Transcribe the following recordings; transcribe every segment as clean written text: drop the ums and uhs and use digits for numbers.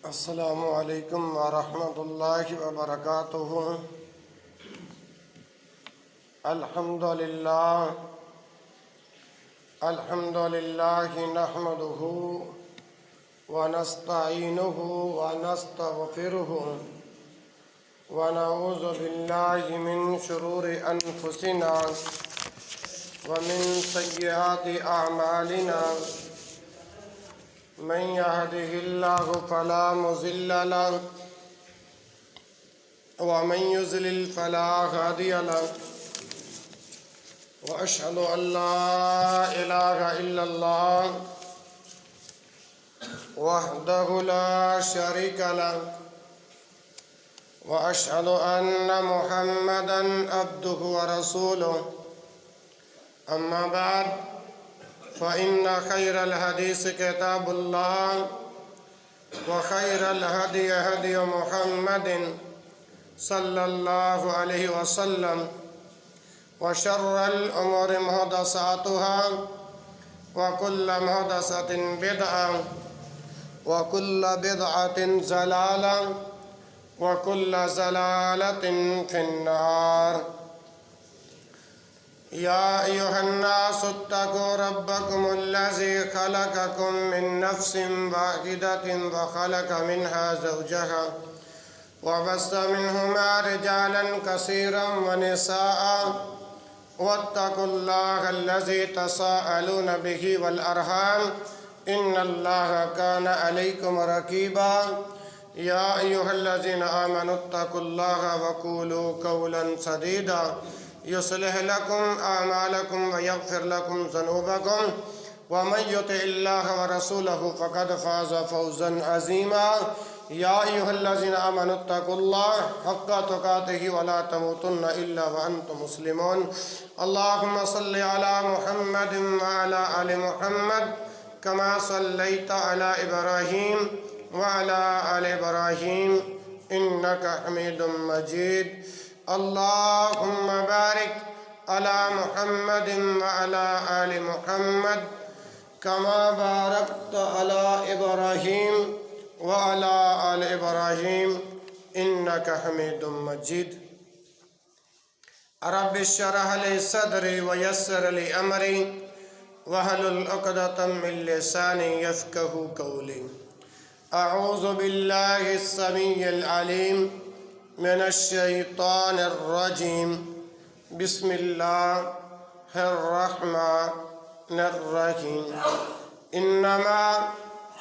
السلام علیکم ورحمۃ اللہ وبرکاتہ۔ الحمد للہ نحمدہ ونستعینہ ونستغفرہ ونعوذ باللہ من شرور انفسنا ومن سیئات اعمالنا، من يهده الله فلا مضل له ومن يضلل فلا هادي له، وأشهد أن لا إله إلا الله وحده لا شريك له، وأشهد أن محمدًا عبده ورسوله. أما بعد، فإن خير الحديث كتاب الله، وخير الهدي هدي محمد صلى الله عليه وسلم، وشر الأمور محدثاتها، وكل محدثة بدعة، وكل بدعة ضلالة، وكل ضلالة في النار. يا أيها الناس اتقوا ربكم الذي خلقكم من نفس واحدة وخلق منها زوجها وبث منهما رجالا كثيرا ونساء، واتقوا الله الذي تساءلون به والأرحام إن الله كان عليكم رقيبا. يا أيها الذين آمنوا اتقوا الله وقولوا قولا سديدا يصلح لكم أعمالكم ويغفر لكم ذنوبكم، ومن يطع الله ورسوله فقد فاز فوزا عظيما. يا أيها الذين آمنوا اتقوا الله حق تقاته ولا تموتن إلا وأنتم مسلمون. اللهم صل على محمد وعلى آل محمد كما صليت على إبراهيم وعلى آل إبراهيم إنك حميد مجيد. اللهم بارك على محمد وعلى آل محمد كما باركت على إبراهيم وعلى آل إبراهيم إنك حميد مجيد. رب اشرح لي صدري ويسر لي أمري واحلل عقدة من لساني يفقهوا قولي. أعوذ بالله السميع العليم من الشيطان الرجيم. بسم الله الرحمن الرحيم. إنما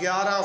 11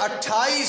28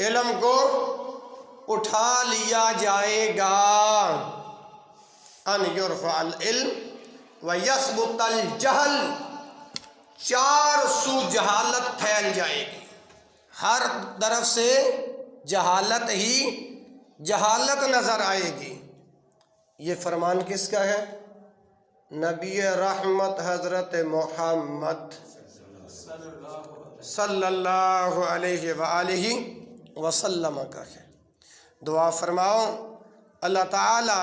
علم کو اٹھا لیا جائے گا، ان یرفع العلم و یثبت الجہل، چار سو جہالت پھیل جائے گی، ہر طرف سے جہالت ہی جہالت نظر آئے گی۔ یہ فرمان کس کا ہے؟ نبی رحمت حضرت محمد صلی اللہ علیہ وآلہ وسلم کا ہے۔ دعا فرماؤ اللہ تعالی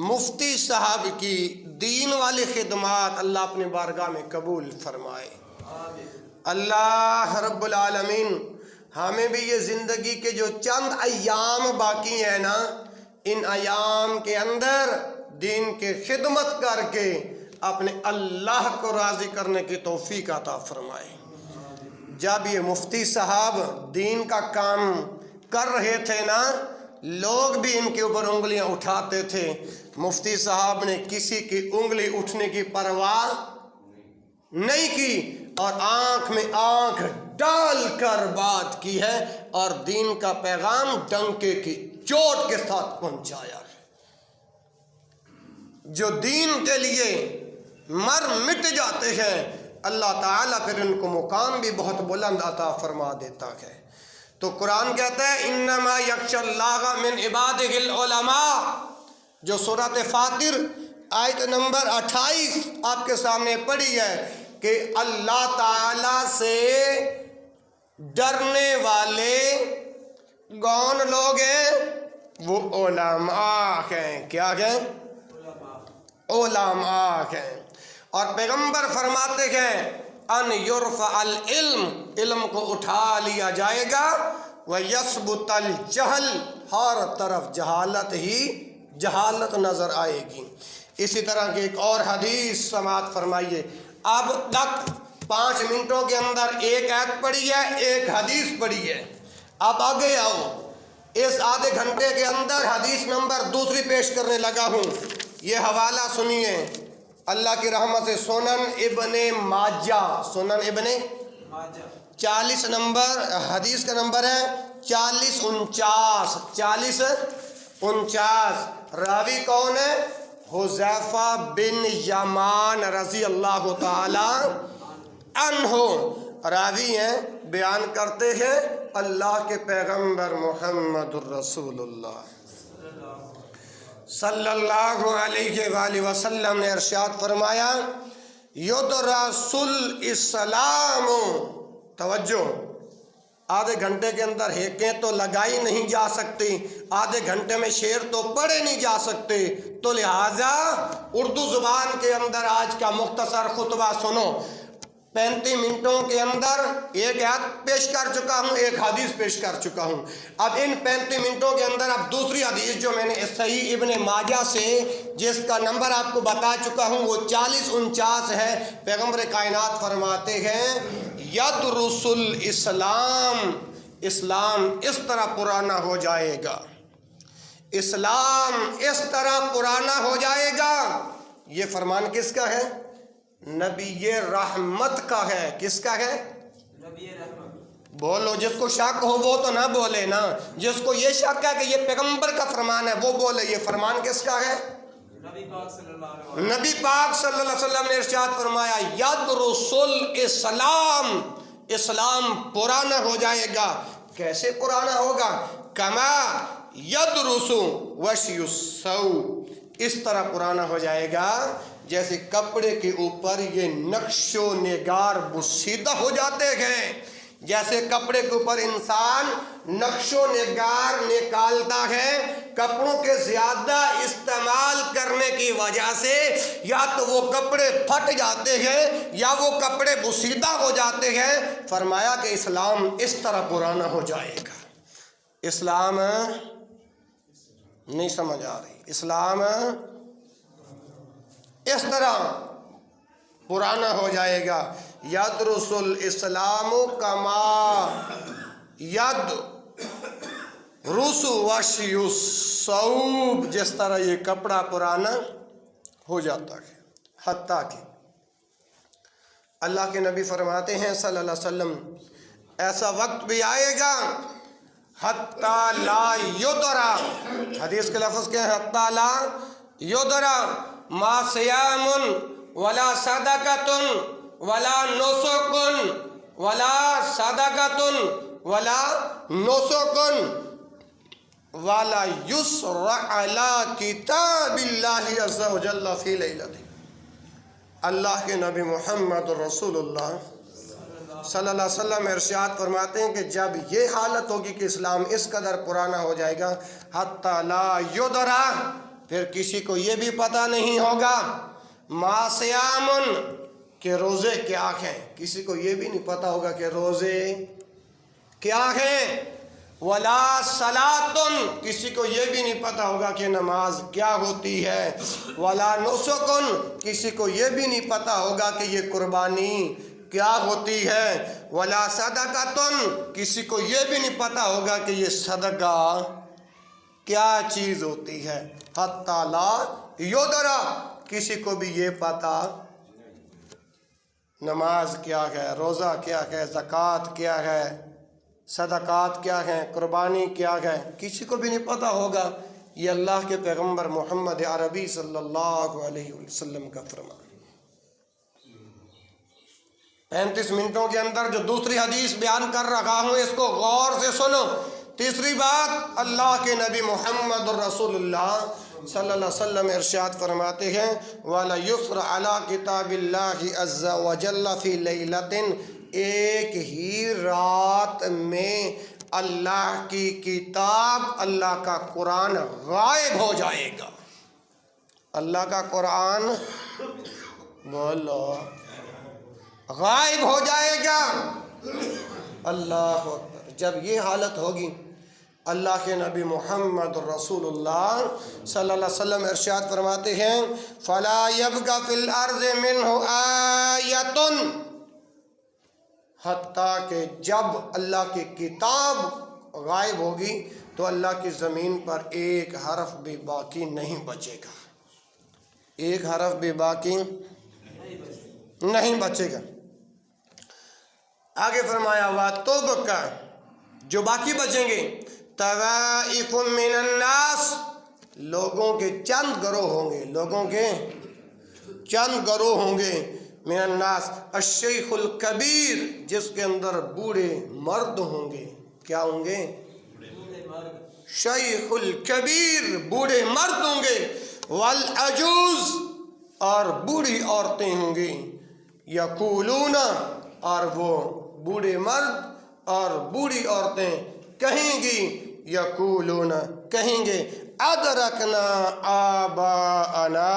مفتی صاحب کی دین والی خدمات اللہ اپنی بارگاہ میں قبول فرمائے۔ اللہ رب العالمین ہمیں بھی یہ زندگی کے جو چند ایام باقی ہیں نا، ان ایام کے اندر دین کی خدمت کر کے اپنے اللہ کو راضی کرنے کی توفیق عطا فرمائے۔ جب یہ مفتی صاحب دین کا کام کر رہے تھے نا، لوگ بھی ان کے اوپر انگلیاں اٹھاتے تھے، مفتی صاحب نے کسی کی انگلی اٹھنے کی پرواہ نہیں کی اور آنکھ میں آنکھ ڈال کر بات کی ہے اور دین کا پیغام ڈنکے کی چوٹ کے ساتھ پہنچایا ہے۔ جو دین کے لیے مر مٹ جاتے ہیں اللہ تعالیٰ پھر ان کو مقام بھی بہت بلند عطا فرما دیتا ہے۔ تو قرآن کہتا ہے انما یخشی اللہ من عبادہ العلماء، جو سورۃ فاطر آیت نمبر 28 آپ کے سامنے پڑھی ہے کہ اللہ تعالیٰ سے ڈرنے والے کون لوگ ہیں؟ وہ علماء ہیں۔ کیا ہیں؟ علماء ہیں۔ اور پیغمبر فرماتے ہیں ان یرفع العلم، علم کو اٹھا لیا جائے گا، ویثبت الجہل، ہر طرف جہالت ہی جہالت نظر آئے گی۔ اسی طرح کی ایک اور حدیث سماعت فرمائیے۔ اب تک 5 منٹوں کے اندر ایک آیت پڑھی ہے، ایک حدیث پڑھی ہے۔ اب آگے آؤ، اس آدھے گھنٹے کے اندر حدیث نمبر 2 پیش کرنے لگا ہوں۔ یہ حوالہ سنیے اللہ کی رحمت سے، سنن ابن ماجہ، سنن ابن ماجہ 40 نمبر حدیث کا نمبر ہے 4049، 4049۔ راوی کون ہے؟ حذیفہ بن یمان رضی اللہ تعالی عنہ راوی ہیں، بیان کرتے ہیں اللہ کے پیغمبر محمد الرسول اللہ صلی اللہ علیہ وآلہ وسلم نے ارشاد فرمایا یدرس الاسلام، توجہ، آدھے گھنٹے کے اندر ہیکیں تو لگائی نہیں جا سکتی، آدھے گھنٹے میں شعر تو پڑھے نہیں جا سکتے، تو لہٰذا اردو زبان کے اندر آج کا مختصر خطبہ سنو۔ 35 منٹوں کے اندر ایک آیت پیش کر چکا ہوں، ایک حدیث پیش کر چکا ہوں۔ اب ان 35 منٹوں کے اندر اب دوسری حدیث جو میں نے صحیح ابن ماجہ سے جس کا نمبر آپ کو بتا چکا ہوں وہ 4049 ہے۔ پیغمبر کائنات فرماتے ہیں یدرس الاسلام، اسلام اس طرح پرانا ہو جائے گا، اسلام اس طرح پرانا ہو جائے گا۔ یہ فرمان کس کا ہے؟ نبی رحمت کا ہے۔ کس کا ہے؟ نبی رحمت۔ بولو، جس کو شک ہو وہ تو نہ بولے نا، جس کو یہ شک ہے کہ یہ پیغمبر کا فرمان ہے وہ بولے۔ یہ فرمان کس کا ہے؟ نبی پاک صلی اللہ علیہ وسلم۔ نبی پاک صلی اللہ علیہ وسلم نے ارشاد فرمایا یدرس الاسلام، اسلام پرانا ہو جائے گا۔ کیسے پرانا ہوگا؟ کما یدرس وشی الثوب، اس طرح پرانا ہو جائے گا جیسے کپڑے کے اوپر یہ نقش و نگار بسیدہ ہو جاتے ہیں، جیسے کپڑے کے اوپر انسان نقش و نگار نکالتا ہے، کپڑوں کے زیادہ استعمال کرنے کی وجہ سے یا تو وہ کپڑے پھٹ جاتے ہیں یا وہ کپڑے بسیدہ ہو جاتے ہیں۔ فرمایا کہ اسلام اس طرح پرانا ہو جائے گا۔ اسلام نہیں سمجھ آ رہی، اسلام اس طرح پرانا ہو جائے گا۔ یدرس الاسلام کما ید رسو وشی الثوب، جس طرح یہ کپڑا پرانا ہو جاتا ہے۔ حتیٰ کہ اللہ کے نبی فرماتے ہیں صلی اللہ علیہ وسلم ایسا وقت بھی آئے گا حتی لا یدرا، حدیث کے لفظ کیا ہے؟ حتی لا یدرا ما صیام ولا صدقۃ ولا نسک ولا صدقۃ ولا نسک ولا یسرع علی کتاب اللہ عز وجل فی لیلۃ۔ اللہ کے نبی محمد رسول اللہ صلی اللہ علیہ وسلم ارشاد فرماتے ہیں کہ جب یہ حالت ہوگی کہ اسلام اس قدر پرانا ہو جائے گا، حتی لا یدرا، پھر کسی کو یہ بھی پتہ نہیں ہوگا ما صیام، کہ روزے کیا ہیں، کسی کو یہ بھی نہیں پتہ ہوگا کہ روزے کیا ہیں، ولا صلاۃ، کسی کو یہ بھی نہیں پتہ ہوگا کہ نماز کیا ہوتی ہے، ولا نسک، کسی کو یہ بھی نہیں پتہ ہوگا کہ یہ قربانی کیا ہوتی ہے، ولا صدقۃ، کسی کو یہ بھی نہیں پتہ ہوگا کہ یہ صدقہ کیا چیز ہوتی ہے، حتی لا یدرا، کسی کو بھی یہ پتہ نماز کیا ہے، روزہ کیا ہے، زکوٰۃ کیا ہے، صدقات کیا ہیں، قربانی کیا ہے، کسی کو بھی نہیں پتہ ہوگا۔ یہ اللہ کے پیغمبر محمد عربی صلی اللہ علیہ وسلم کا فرمان۔ 35 منٹوں کے اندر جو دوسری حدیث بیان کر رہا ہوں اس کو غور سے سنو۔ تیسری بات، اللہ کے نبی محمد رسول اللہ صلی اللہ علیہ وسلم ارشاد فرماتے ہیں وَلَا يُسْرَ عَلَىٰ كِتَابِ اللَّهِ عَزَّ وَجَلَّ فِي لَيْلَةٍ، ایک ہی رات میں اللہ کی کتاب، اللہ کا قرآن غائب ہو جائے گا۔ اللہ کا قرآن بولو غائب ہو جائے گا۔ اللہ اکبر۔ جب یہ حالت ہوگی، اللہ کے نبی محمد رسول اللہ صلی اللہ علیہ وسلم ارشاد فرماتے ہیں فَلَا يَبْقَ فِي الْأَرْضِ مِنْهُ آیَةٌ، حتیٰ کہ جب اللہ کی کتاب غائب ہوگی تو اللہ کی زمین پر ایک حرف بھی باقی نہیں بچے گا، ایک حرف بھی باقی نہیں بچے گا۔ آگے فرمایا وَتُبْقَى، جو باقی بچیں گے، طوائف من الناس، لوگوں کے چند گروہ ہوں گے، لوگوں کے چند گروہ ہوں گے، من الناس الشیخ الکبیر، جس کے اندر بوڑھے مرد ہوں گے۔ کیا ہوں گے؟ شیخ الکبیر، بوڑھے مرد ہوں گے، والعجوز، اور بوڑھی عورتیں ہوں گی، یقولون، اور وہ بوڑھے مرد اور بوڑھی عورتیں کہیں گی، یقولون، کہیں گے ادرکنا آباءنا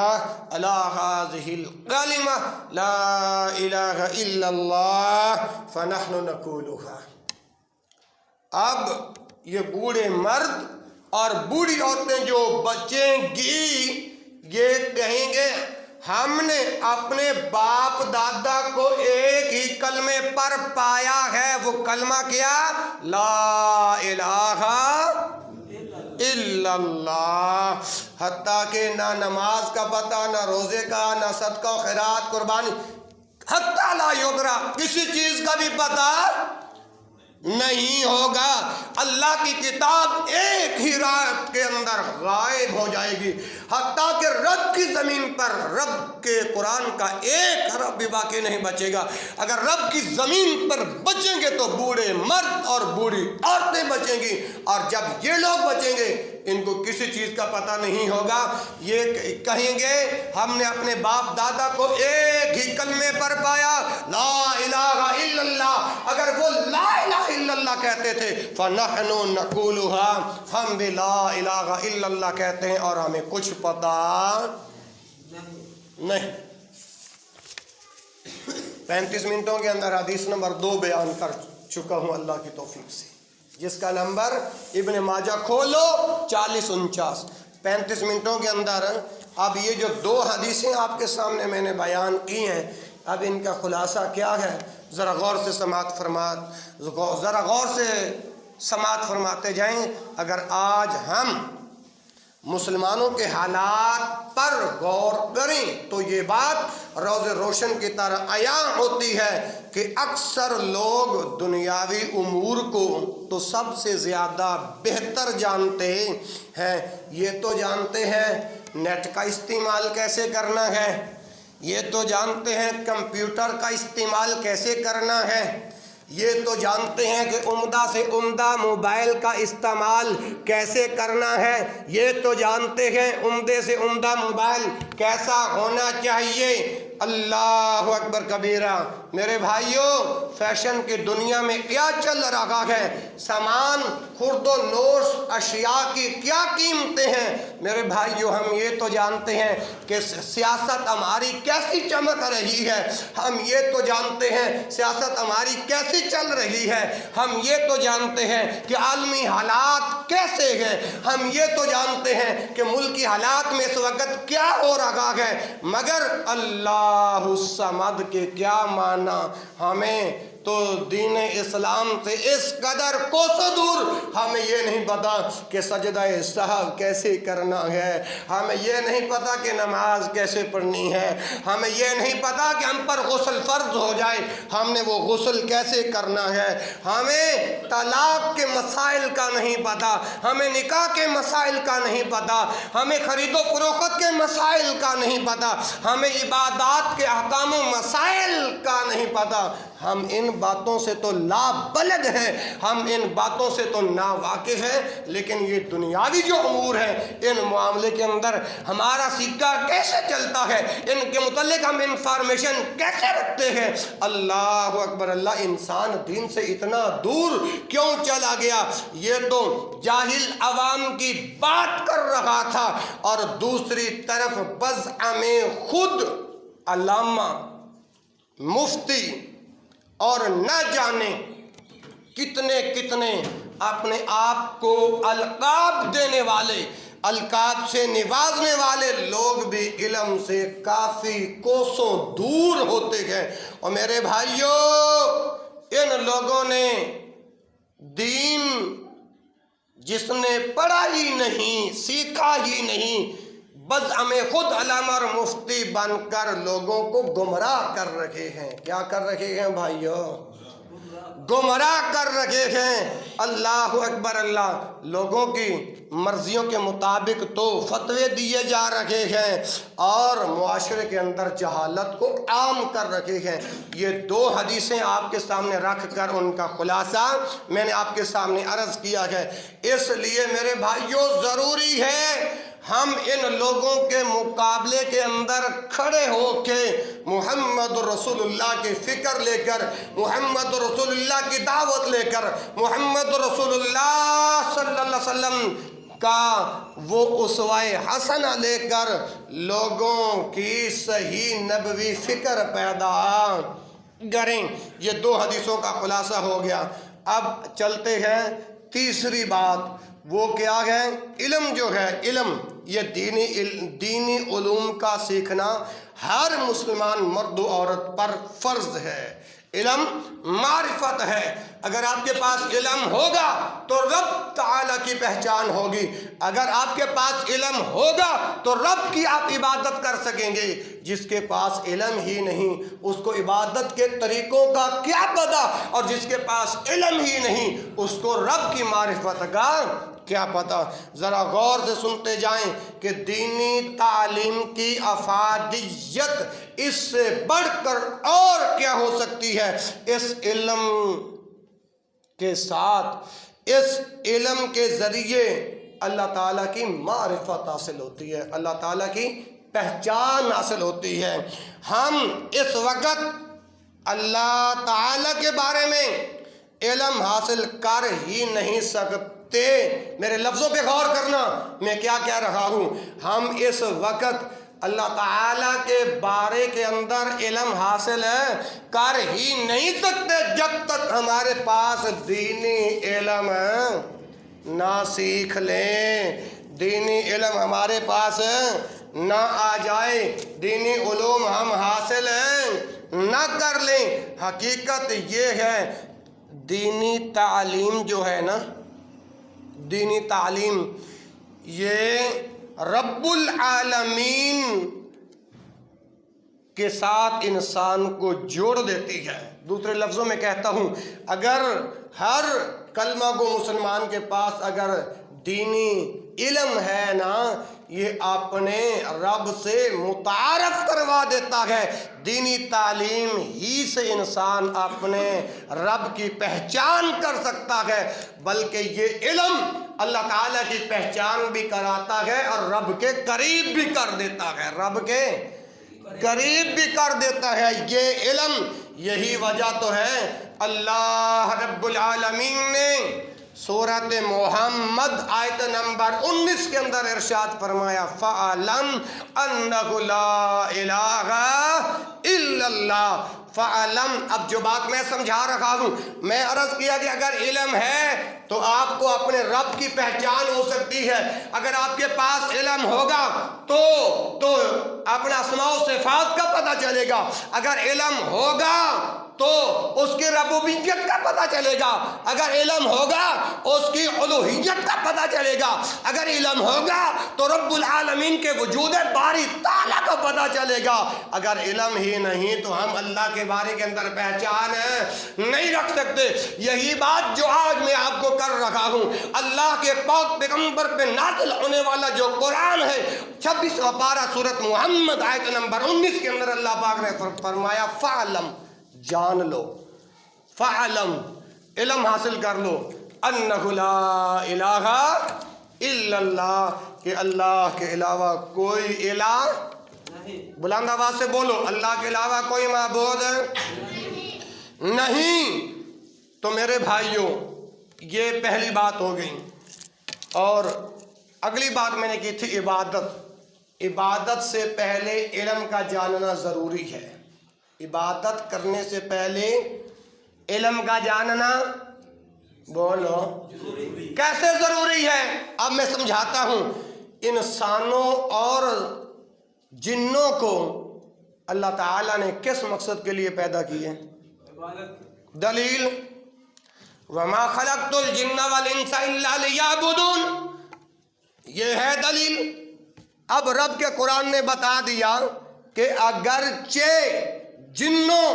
علی ہذہ الکلمہ لا الہ الا اللہ فنحن نقولها۔ اب یہ بوڑھے مرد اور بوڑھی عورتیں جو بچیں گی، یہ کہیں گے ہم نے اپنے باپ دادا کو ایک ہی کلمے پر پایا ہے، وہ کلمہ کیا؟ لا الہ الا اللہ۔ حتیٰ کہ نہ نماز کا پتہ، نہ روزے کا، نہ صدقہ و خیرات، قربانی، حتیٰ لا یدرا، کسی چیز کا بھی پتہ نہیں ہوگا۔ اللہ کی کتاب ایک ہی رات کے اندر غائب ہو جائے گی، حتیٰ کہ رب کی زمین پر رب کے قرآن کا ایک حرف بھی باقی نہیں بچے گا۔ اگر رب کی زمین پر بچیں گے تو بوڑھے مرد اور بوڑھی عورتیں بچیں گی، اور جب یہ لوگ بچیں گے ان کو کسی چیز کا پتہ نہیں ہوگا۔ یہ کہیں گے ہم نے اپنے باپ دادا کو ایک ہی کلمے پر پایا، لا الہ الا اللہ۔ اگر وہ لا الہ الا اللہ کہتے تھے فَنَحْنُ نَقُولُهَا، ہم بھی لا الہ الا اللہ کہتے ہیں اور ہمیں کچھ پتہ نہیں۔ 35 منٹوں کے اندر حدیث نمبر 2 بیان کر چکا ہوں اللہ کی توفیق سے، جس کا نمبر ابن ماجہ کھولو 4049۔ 35 منٹوں کے اندر اب یہ جو 2 حدیثیں آپ کے سامنے میں نے بیان کی ہیں، اب ان کا خلاصہ کیا ہے؟ ذرا غور سے سماعت فرماتے جائیں۔ اگر آج ہم مسلمانوں کے حالات پر غور کریں تو یہ بات روز روشن کی طرح عیاں ہوتی ہے کہ اکثر لوگ دنیاوی امور کو تو سب سے زیادہ بہتر جانتے ہیں۔ یہ تو جانتے ہیں نیٹ کا استعمال کیسے کرنا ہے، یہ تو جانتے ہیں کمپیوٹر کا استعمال کیسے کرنا ہے، یہ تو جانتے ہیں کہ عمدہ سے عمدہ موبائل کا استعمال کیسے کرنا ہے، یہ تو جانتے ہیں عمدے سے عمدہ موبائل کیسا ہونا چاہیے۔ اللہ اکبر کبیرہ۔ میرے بھائیوں، فیشن کی دنیا میں کیا چل رہا ہے، سامان خرد و نوش اشیاء کی کیا قیمتیں ہیں۔ میرے بھائیوں، ہم یہ تو جانتے ہیں کہ سیاست ہماری کیسی چمک رہی ہے، ہم یہ تو جانتے ہیں سیاست ہماری کیسی چل رہی ہے، ہم یہ تو جانتے ہیں کہ عالمی حالات کیسے ہیں، ہم یہ تو جانتے ہیں کہ ملکی حالات میں اس وقت کیا ہو رہا ہے، مگر اللہ الصمد کے کیا معنی؟ ہمیں تو دین اسلام سے اس قدر کوسوں دور، ہمیں یہ نہیں پتا کہ سجدہ سہو کیسے کرنا ہے، ہمیں یہ نہیں پتا کہ نماز کیسے پڑھنی ہے، ہمیں یہ نہیں پتا کہ ہم پر غسل فرض ہو جائے ہم نے وہ غسل کیسے کرنا ہے، ہمیں طلاق کے مسائل کا نہیں پتا، ہمیں نکاح کے مسائل کا نہیں پتا، ہمیں خرید و فروخت کے مسائل کا نہیں پتا، ہمیں عبادات کے احکام و مسائل کا نہیں پتا۔ ہم ان باتوں سے تو لابلد ہیں، ہم ان باتوں سے تو ناواقف ہیں، لیکن یہ دنیاوی جو امور ہیں ان معاملے کے اندر ہمارا سکہ کیسے چلتا ہے، ان کے متعلق ہم انفارمیشن کیسے رکھتے ہیں۔ اللہ اکبر۔ اللہ انسان دین سے اتنا دور کیوں چلا گیا؟ یہ تو جاہل عوام کی بات کر رہا تھا، اور دوسری طرف بزعم خود علامہ، مفتی اور نہ جانے کتنے کتنے اپنے آپ کو القاب دینے والے، القاب سے نوازنے والے لوگ بھی علم سے کافی کوسوں دور ہوتے ہیں۔ اور میرے بھائیوں، ان لوگوں نے دین جس نے پڑھا ہی نہیں، سیکھا ہی نہیں، بزعم خود علامہ اور مفتی بن کر لوگوں کو گمراہ کر رکھے ہیں۔ کیا کر رکھے ہیں بھائیوں؟ گمراہ کر رکھے ہیں۔ اللہ اکبر۔ اللہ لوگوں کی مرضیوں کے مطابق تو فتوے دیے جا رکھے ہیں اور معاشرے کے اندر جہالت کو عام کر رکھے ہیں۔ یہ دو حدیثیں آپ کے سامنے رکھ کر ان کا خلاصہ میں نے آپ کے سامنے عرض کیا ہے۔ اس لیے میرے بھائیوں، ضروری ہے ہم ان لوگوں کے مقابلے کے اندر کھڑے ہو کے محمد رسول اللہ کی فکر لے کر، محمد رسول اللہ کی دعوت لے کر، محمد رسول اللہ صلی اللہ علیہ وسلم کا وہ اسوہ حسنہ لے کر لوگوں کی صحیح نبوی فکر پیدا کریں۔ یہ دو حدیثوں کا خلاصہ ہو گیا۔ اب چلتے ہیں تیسری بات، وہ کیا ہے؟ علم جو ہے، علم یہ دینی علوم کا سیکھنا ہر مسلمان مرد و عورت پر فرض ہے۔ علم معرفت ہے۔ اگر آپ کے پاس علم ہوگا تو رب تعالیٰ کی پہچان ہوگی، اگر آپ کے پاس علم ہوگا تو رب کی آپ عبادت کر سکیں گے۔ جس کے پاس علم ہی نہیں اس کو عبادت کے طریقوں کا کیا پتہ، اور جس کے پاس علم ہی نہیں اس کو رب کی معرفت کا کیا پتہ۔ ذرا غور سے سنتے جائیں کہ دینی تعلیم کی افادیت اس سے بڑھ کر اور کیا ہو سکتی ہے۔ اس علم کے ساتھ، اس علم کے ذریعے اللہ تعالیٰ کی معرفت حاصل ہوتی ہے، اللہ تعالیٰ کی پہچان حاصل ہوتی ہے۔ ہم اس وقت اللہ تعالیٰ کے بارے میں علم حاصل کر ہی نہیں سکتے۔ میرے لفظوں پہ غور کرنا، میں کیا کہہ رہا ہوں۔ ہم اس وقت اللہ تعالیٰ کے بارے کے اندر علم حاصل کر ہی نہیں سکتے جب تک ہمارے پاس دینی علم نہ سیکھ لیں، دینی علم ہمارے پاس نہ آ جائے، دینی علوم ہم حاصل نہ کر لیں۔ حقیقت یہ ہے دینی تعلیم جو ہے نا، دینی تعلیم یہ رب العالمین کے ساتھ انسان کو جوڑ دیتی ہے۔ دوسرے لفظوں میں کہتا ہوں، اگر ہر کلمہ کو مسلمان کے پاس اگر دینی علم ہے نا، یہ اپنے رب سے متعارف کروا دیتا ہے۔ دینی تعلیم ہی سے انسان اپنے رب کی پہچان کر سکتا ہے، بلکہ یہ علم اللہ تعالیٰ کی پہچان بھی کراتا ہے اور رب کے قریب بھی کر دیتا ہے، رب کے قریب بھی کر دیتا ہے یہ علم۔ یہی وجہ تو ہے اللہ رب العالمین نے سورۃ محمد آیت نمبر 19 کے اندر ارشاد فرمایا، فَعَلَمْ أَنَّهُ لَا إِلَٰهَ إِلَّا اللَّهُ۔ فَعَلَمْ، اب جو بات میں سمجھا رہا ہوں، میں عرض کیا کہ اگر علم ہے تو آپ کو اپنے رب کی پہچان ہو سکتی ہے۔ اگر آپ کے پاس علم ہوگا تو اپنا اسماء و صفات کا پتہ چلے گا۔ اگر علم ہوگا تو اس کی ربوبیت کا پتہ چلے گا۔ اگر علم ہوگا اس کی الوہیت کا پتہ چلے گا۔ اگر علم ہوگا تو رب العالمین کے وجود باری تعالیٰ کا پتہ چلے گا۔ اگر علم ہی نہیں تو ہم اللہ کے بارے کے اندر پہچان نہیں رکھ سکتے۔ یہی بات جو آج میں آپ کو کر رہا ہوں، اللہ کے پاک پیغمبر پہ نازل ہونے والا جو قرآن ہے، 26واں پارہ سورۃ محمد آیت نمبر 19 کے اندر اللہ پاک نے فرمایا، فَعَلَمْ، جان لو، فَعَلَمْ، علم حاصل کر لو، أَنَّهُ لَا إِلَٰهَ إِلَّا اللَّهُ، کہ اللہ کے علاوہ کوئی الہ، بلند آواز سے بولو، اللہ کے علاوہ کوئی معبود نہیں۔ تو میرے بھائیوں، یہ پہلی بات ہو گئی، اور اگلی بات میں نے کی تھی عبادت۔ عبادت سے پہلے علم کا جاننا ضروری ہے۔ عبادت کرنے سے پہلے علم کا جاننا، بولو، کیسے ضروری ہے؟ اب میں سمجھاتا ہوں۔ انسانوں اور جنوں کو اللہ تعالیٰ نے کس مقصد کے لیے پیدا کیے؟ دلیل، وَمَا خَلَقْتُ الْجِنَّ وَالْإِنسَ إِلَّا لِيَعْبُدُونَ، یہ ہے دلیل۔ اب رب کے قرآن نے بتا دیا کہ اگرچہ جنوں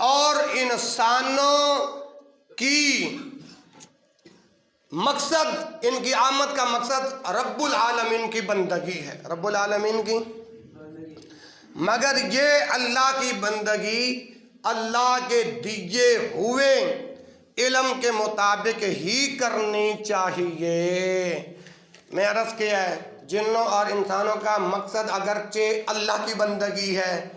اور انسانوں کی مقصد، ان کی آمد کا مقصد رب العالمین کی بندگی ہے، رب العالمین کی، مگر یہ اللہ کی بندگی اللہ کے دیے ہوئے علم کے مطابق ہی کرنی چاہیے۔ میں عرض کیا ہے، جنوں اور انسانوں کا مقصد اگرچہ اللہ کی بندگی ہے،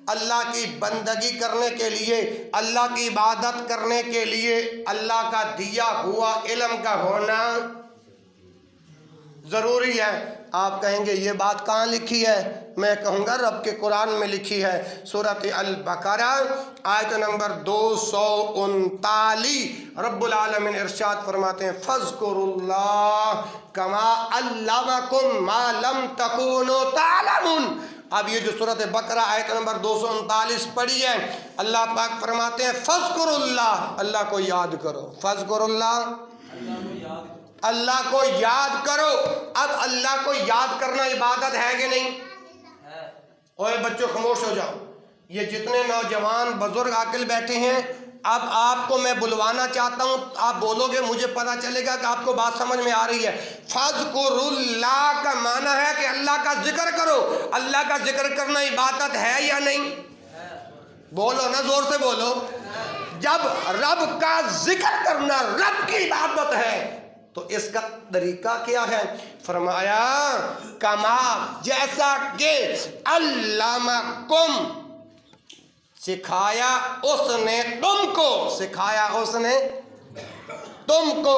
اللہ کی بندگی کرنے کے لیے، اللہ کی عبادت کرنے کے لیے اللہ کا دیا ہوا علم کا ہونا ضروری ہے۔ آپ کہیں گے یہ بات کہاں لکھی ہے؟ میں کہوں گا رب کے قرآن میں لکھی ہے، سورۃ البقرہ آیت نمبر 239، رب العالمین ارشاد فرماتے ہیں، فَاذْكُرُوا اللَّهَ كَمَا عَلَّمَكُم مَّا لَمْ تَكُونُوا تَعْلَمُونَ۔ اب یہ جو سورۃ بقرہ آیت نمبر 239 پڑھی ہے، اللہ پاک فرماتے ہیں فَاذْكُرُوا اللَّهَ، اللہ کو یاد کرو، فَاذْكُرُوا اللَّهَ، اللہ کو یاد کرو۔ اب اللہ کو یاد کرنا عبادت ہے کہ نہیں؟ اوے بچوں خاموش ہو جاؤ، یہ جتنے نوجوان بزرگ عاقل بیٹھے ہیں، اب آپ کو میں بلوانا چاہتا ہوں، آپ بولو گے مجھے پتہ چلے گا کہ آپ کو بات سمجھ میں آ رہی ہے۔ فَاذْكُرُوا اللَّهَ کا معنی ہے کہ اللہ کا ذکر کرو۔ اللہ کا ذکر کرنا عبادت ہے یا نہیں؟ بولو نا، زور سے بولو۔ جب رب کا ذکر کرنا رب کی عبادت ہے تو اس کا طریقہ کیا ہے؟ فرمایا کما، جیسا کہ علمکم، سکھایا اس نے تم کو، سکھایا اس نے تم کو،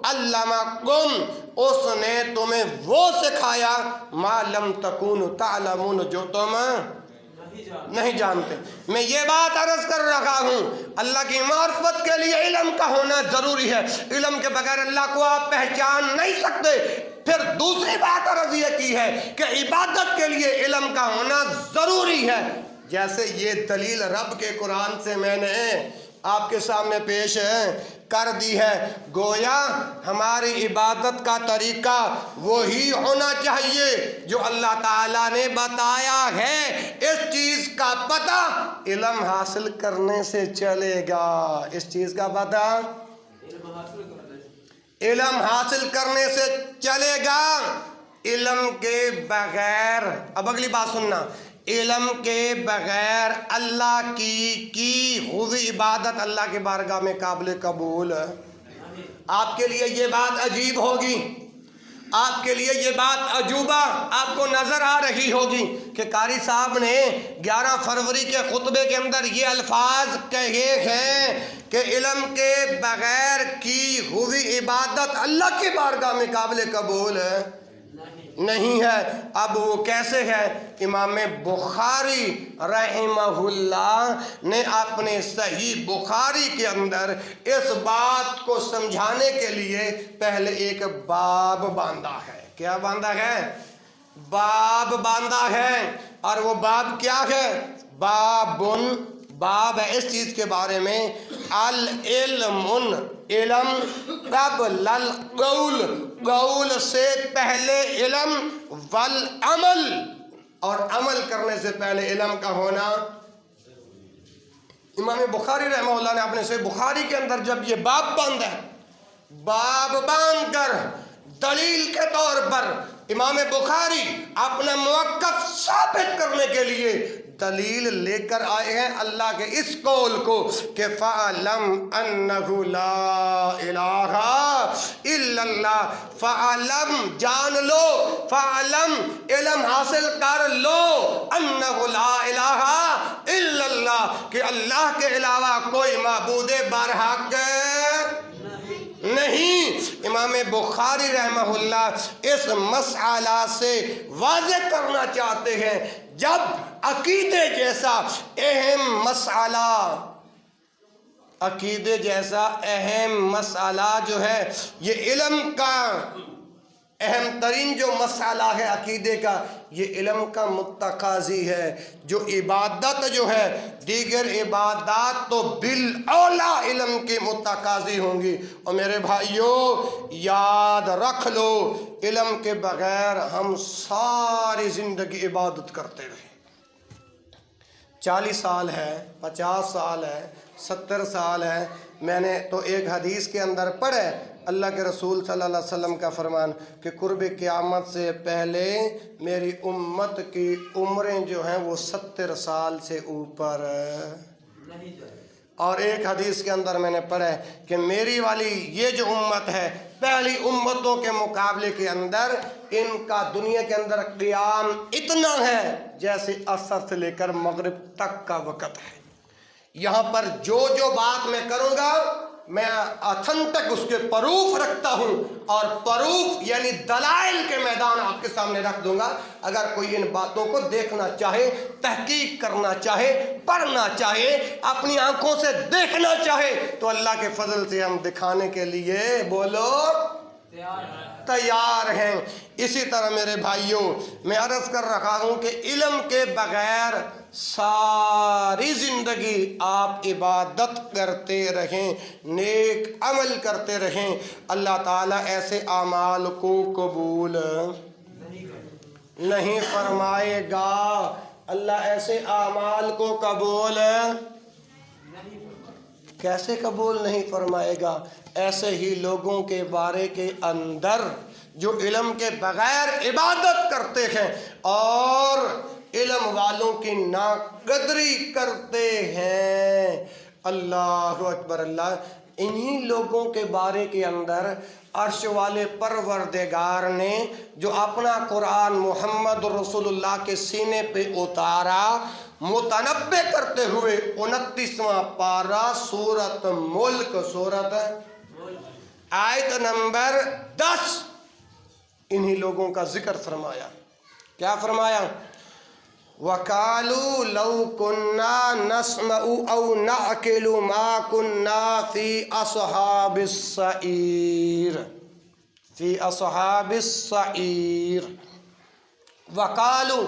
علمکم، اس نے تمہیں وہ سکھایا، ما لم تکونوا تعلمون، جو تم نہیں جانتے۔ میں یہ بات عرض کر رہا ہوں، اللہ کی معرفت کے لیے علم کا ہونا ضروری ہے۔ علم کے بغیر اللہ کو آپ پہچان نہیں سکتے۔ پھر دوسری بات عرض یہ کی ہے کہ عبادت کے لیے علم کا ہونا ضروری ہے۔ جیسے یہ دلیل رب کے قرآن سے میں نے آپ کے سامنے پیش کر دی ہے۔ گویا ہماری عبادت کا طریقہ وہی ہونا چاہیے جو اللہ تعالیٰ نے بتایا ہے۔ اس چیز کا پتہ علم حاصل کرنے سے چلے گا، اس چیز کا پتہ علم حاصل کرنے سے چلے گا۔ علم کے بغیر، اب اگلی بات سننا، علم کے بغیر اللہ کی ہوئی عبادت اللہ کے بارگاہ میں قابل قبول۔ آپ کے لیے یہ بات عجیب ہوگی، آپ کے لیے یہ بات عجوبہ آپ کو نظر آ رہی ہوگی کہ قاری صاحب نے 11 فروری کے خطبے کے اندر یہ الفاظ کہے ہیں کہ علم کے بغیر کی ہوئی عبادت اللہ کی بارگاہ میں قابل قبول نہیں ہے۔ اب وہ کیسے ہے؟ امام بخاری رحمہ اللہ نے اپنے صحیح بخاری کے اندر اس بات کو سمجھانے کے لیے پہلے ایک باب باندھا ہے۔ کیا باندھا ہے؟ باب باندھا ہے۔ اور وہ باب کیا ہے؟ باب ہے اس چیز کے بارے میں، العلم، علم قبل القول، قول سے پہلے علم، والعمل، اور عمل کرنے سے پہلے علم کا ہونا۔ امام بخاری رحمہ اللہ نے اپنے صحیح بخاری کے اندر جب یہ باب باندھا ہے، باب باندھ کر دلیل کے طور پر امام بخاری اپنا موقف ثابت کرنے کے لیے دلیل لے کر آئے ہیں اللہ کے اس قول کو کہ فَعَلَمْ أَنَّهُ لَا إِلَٰهَ إِلَّا اللَّهُ، فَعَلَمْ جان لو، فَعَلَمْ علم حاصل کر لو، أَنَّهُ لَا إِلَٰهَ إِلَّا اللَّهُ کہ اللہ کے علاوہ کوئی معبود برحق نہیں۔ امام بخاری رحمہ اللہ اس مسئلہ سے واضح کرنا چاہتے ہیں جب عقیدے جیسا اہم مسئلہ، عقیدے جیسا اہم مسئلہ جو ہے، یہ علم کا اہم ترین جو مسئلہ ہے عقیدے کا، یہ علم کا متقاضی ہے۔ جو عبادت جو ہے، دیگر عبادات تو بالاولیٰ علم کے متقاضی ہوں گی۔ اور میرے بھائیوں یاد رکھ لو، علم کے بغیر ہم ساری زندگی عبادت کرتے رہے، 40 سال ہے، 50 سال ہے، 70 سال ہے۔ میں نے تو ایک حدیث کے اندر پڑھے اللہ کے رسول صلی اللہ علیہ وسلم کا فرمان کہ قرب قیامت سے پہلے میری امت کی عمریں جو ہیں وہ 70 سال سے اوپر، اور ایک حدیث کے اندر میں نے پڑھا کہ میری والی یہ جو امت ہے پہلی امتوں کے مقابلے کے اندر ان کا دنیا کے اندر قیام اتنا ہے جیسے عصر سے لے کر مغرب تک کا وقت ہے۔ یہاں پر جو بات میں کروں گا میں اتھنٹک اس کے پروف رکھتا ہوں، اور پروف یعنی دلائل کے میدان آپ کے سامنے رکھ دوں گا۔ اگر کوئی ان باتوں کو دیکھنا چاہے، تحقیق کرنا چاہے، پڑھنا چاہے، اپنی آنکھوں سے دیکھنا چاہے تو اللہ کے فضل سے ہم دکھانے کے لیے بولو تیار ہیں۔ اسی طرح میرے بھائیوں میں عرض کر رہا ہوں کہ علم کے بغیر ساری زندگی آپ عبادت کرتے رہیں، نیک عمل کرتے رہیں، اللہ تعالیٰ ایسے اعمال کو قبول نہیں فرمائے گا۔ اللہ ایسے اعمال کو قبول کیسے قبول نہیں فرمائے گا؟ ایسے ہی لوگوں کے بارے کے اندر جو علم کے بغیر عبادت کرتے ہیں اور علم والوں کی ناقدری کرتے ہیں۔ اللہ اکبر اللہ، انہی لوگوں کے بارے کے اندر عرش والے پروردگار نے جو اپنا قرآن محمد رسول اللہ کے سینے پہ اتارا، متنبع کرتے ہوئے 29واں پارہ سورۃ ملک، سورۃ آیت نمبر 10 انہی لوگوں کا ذکر فرمایا۔ کیا فرمایا؟ وَقَالُوا لَوْ كُنَّا نَسْمَعُ أَوْ نَعْقِلُ مَا كُنَّا فِي أَصْحَابِ السَّعِيرِ، فِي أَصْحَابِ السَّعِيرِ۔ وَقَالُوا،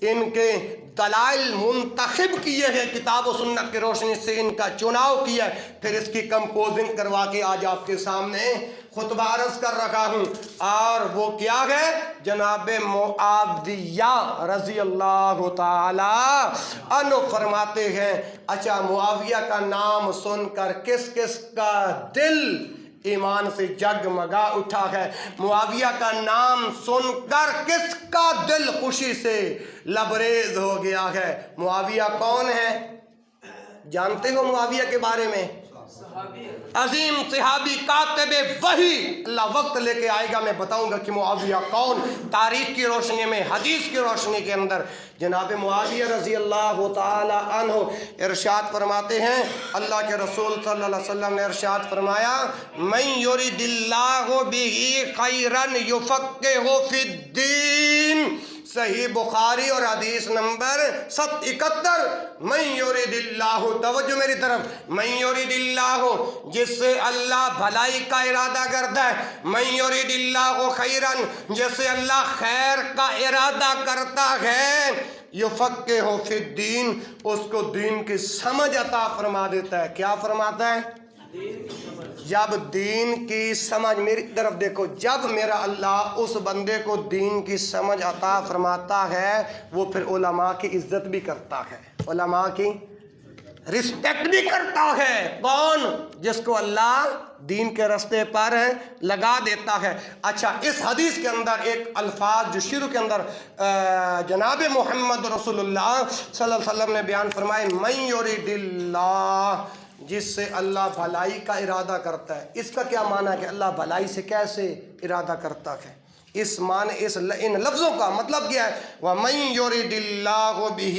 ان کے دلائل منتخب کیے ہیں، کتاب و سنت کی روشنی سے ان کا چناؤ کیا ہے، پھر اس کی کمپوزنگ کروا کے آج آپ کے سامنے خطبہ عرض کر رکھا ہوں۔ اور وہ کیا ہے؟ جناب معاویہ رضی اللہ تعالی عنہ فرماتے ہیں، اچھا معاویہ کا نام سن کر کس کس کا دل ایمان سے جگمگا اٹھا ہے؟ معاویہ کا نام سن کر کس کا دل خوشی سے لبریز ہو گیا ہے؟ معاویہ کون ہے؟ جانتے ہو معاویہ کے بارے میں؟ عظیم صحابی کاتب وحی، اللہ وقت لے کے آئے گا میں بتاؤں گا کہ معاویہ کون، تاریخ کی روشنی میں، حدیث کی روشنی کے اندر۔ جناب معاویہ رضی اللہ تعالی عنہ ارشاد فرماتے ہیں، اللہ کے رسول صلی اللہ علیہ وسلم نے ارشاد فرمایا، من یرید اللہ بہ خیرا یفقہہ فی الدین، صحیح بخاری اور حدیث نمبر 771۔ من یرید اللہ، توجہ میری طرف، من یرید اللہ، جس سے اللہ بھلائی کا ارادہ کرتا ہے، من یرید اللہ خیرا، جس سے اللہ خیر کا ارادہ کرتا ہے، یفقہہ فی الدین، اس کو دین کی سمجھ عطا فرما دیتا ہے۔ کیا فرماتا ہے؟ جب دین کی سمجھ، میری طرف دیکھو، جب میرا اللہ اس بندے کو دین کی سمجھ عطا فرماتا ہے، وہ پھر علماء کی عزت بھی کرتا ہے، علماء کی رسپیکٹ بھی کرتا ہے۔ کون؟ جس کو اللہ دین کے رستے پر لگا دیتا ہے۔ اچھا، اس حدیث کے اندر ایک الفاظ جو شروع کے اندر جناب محمد رسول اللہ صلی اللہ علیہ وسلم نے بیان فرمائے، من یرید اللہ، جس سے اللہ بھلائی کا ارادہ کرتا ہے۔ اس کا کیا معنی ہے کہ اللہ بھلائی سے کیسے ارادہ کرتا ہے؟ اس معنی، ان لفظوں کا مطلب کیا ہے؟ وَمَن يُرِدِ اللَّهُ بِهِ،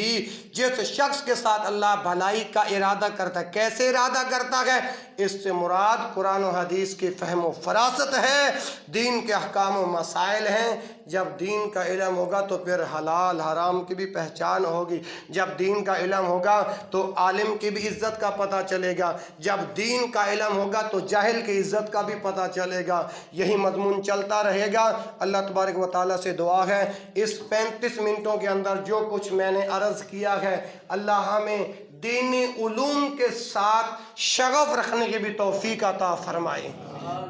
جس شخص کے ساتھ اللہ بھلائی کا ارادہ کرتا ہے۔ کیسے ارادہ کرتا ہے؟ اس سے مراد قرآن و حدیث کی فہم و فراست ہے، دین کے احکام و مسائل ہیں۔ جب دین کا علم ہوگا تو پھر حلال حرام کی بھی پہچان ہوگی، جب دین کا علم ہوگا تو عالم کی بھی عزت کا پتہ چلے گا، جب دین کا علم ہوگا تو جاہل کی عزت کا بھی پتہ چلے گا۔ یہی مضمون چلتا رہے گا۔ اللہ تبارک و تعالیٰ سے دعا ہے اس 35 منٹوں کے اندر جو کچھ میں نے عرض کیا ہے، اللہ ہمیں دینی علوم کے ساتھ شغف رکھنے کی بھی توفیق عطا فرمائے،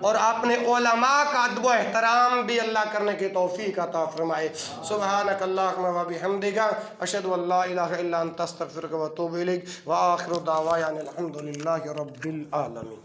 اور اپنے علماء کا ادب و احترام بھی اللہ کرنے کی توفیق عطا فرمائے۔ سبحانک اللہم و بحمدک، اشہد ان لا الہ الا انت، استغفرک و اتوب الیک، وآخر دعوانا الحمد للہ رب العالمین۔